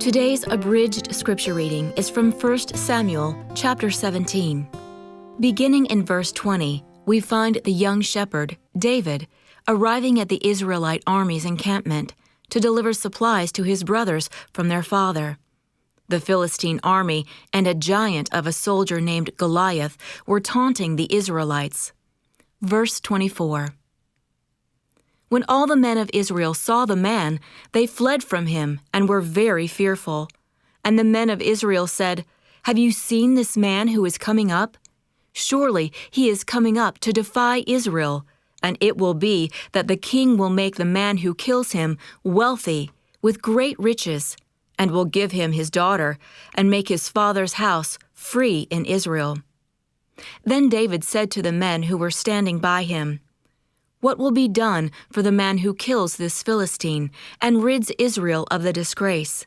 Today's abridged scripture reading is from 1 Samuel chapter 17. Beginning in verse 20, we find the young shepherd, David, arriving at the Israelite army's encampment to deliver supplies to his brothers from their father. The Philistine army and a giant of a soldier named Goliath were taunting the Israelites. Verse 24. When all the men of Israel saw the man, they fled from him and were very fearful. And the men of Israel said, "Have you seen this man who is coming up? Surely he is coming up to defy Israel, and it will be that the king will make the man who kills him wealthy with great riches, and will give him his daughter, and make his father's house free in Israel." Then David said to the men who were standing by him, "What will be done for the man who kills this Philistine and rids Israel of the disgrace?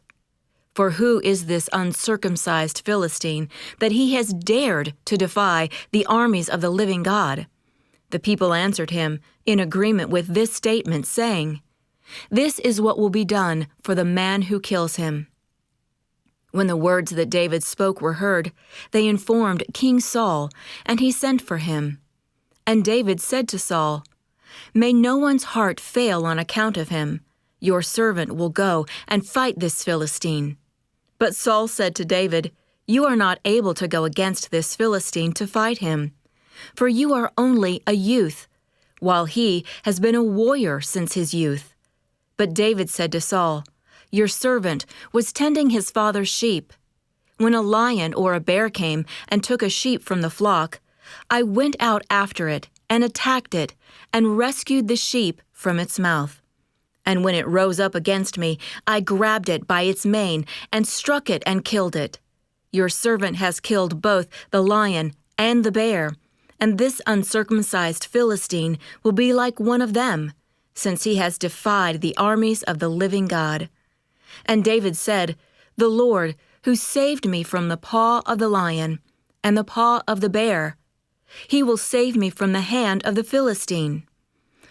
For who is this uncircumcised Philistine that he has dared to defy the armies of the living God?" The people answered him in agreement with this statement, saying, "This is what will be done for the man who kills him." When the words that David spoke were heard, they informed King Saul, and he sent for him. And David said to Saul, "May no one's heart fail on account of him. Your servant will go and fight this Philistine." But Saul said to David, "You are not able to go against this Philistine to fight him, for you are only a youth, while he has been a warrior since his youth." But David said to Saul, "Your servant was tending his father's sheep. When a lion or a bear came and took a sheep from the flock, I went out after it and attacked it and rescued the sheep from its mouth. And when it rose up against me, I grabbed it by its mane and struck it and killed it. Your servant has killed both the lion and the bear, and this uncircumcised Philistine will be like one of them, since he has defied the armies of the living God." And David said, "The Lord, who saved me from the paw of the lion and the paw of the bear, he will save me from the hand of the Philistine."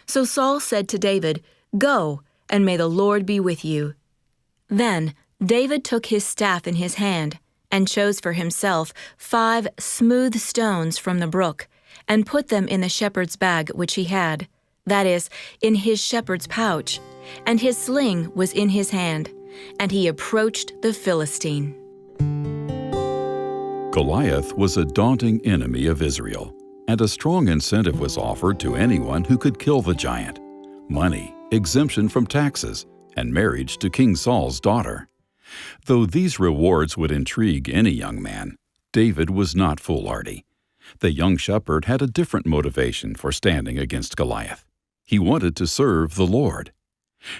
So Saul said to David, "Go, and may the Lord be with you." Then David took his staff in his hand and chose for himself 5 smooth stones from the brook and put them in the shepherd's bag which he had, that is, in his shepherd's pouch, and his sling was in his hand, and he approached the Philistine. Goliath was a daunting enemy of Israel, and a strong incentive was offered to anyone who could kill the giant: money, exemption from taxes, and marriage to King Saul's daughter. Though these rewards would intrigue any young man, David was not foolhardy. The young shepherd had a different motivation for standing against Goliath. He wanted to serve the Lord.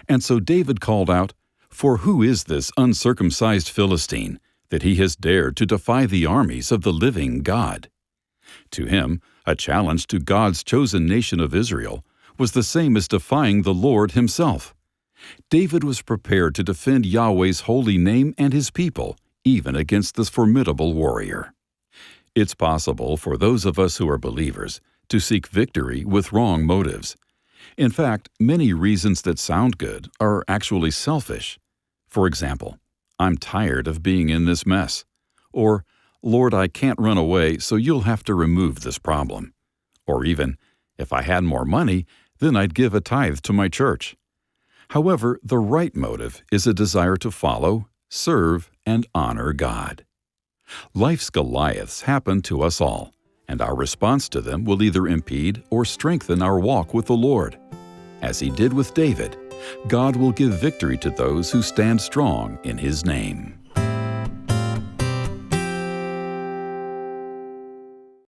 And so David called out, "For who is this uncircumcised Philistine, that he has dared to defy the armies of the living God?" To him, a challenge to God's chosen nation of Israel was the same as defying the Lord himself. David was prepared to defend Yahweh's holy name and his people, even against this formidable warrior. It's possible for those of us who are believers to seek victory with wrong motives. In fact, many reasons that sound good are actually selfish. For example, "I'm tired of being in this mess," or "Lord, I can't run away, so you'll have to remove this problem," or even, "If I had more money, then I'd give a tithe to my church." However, the right motive is a desire to follow, serve, and honor God. Life's Goliaths happen to us all, and our response to them will either impede or strengthen our walk with the Lord. As he did with David, God will give victory to those who stand strong in his name.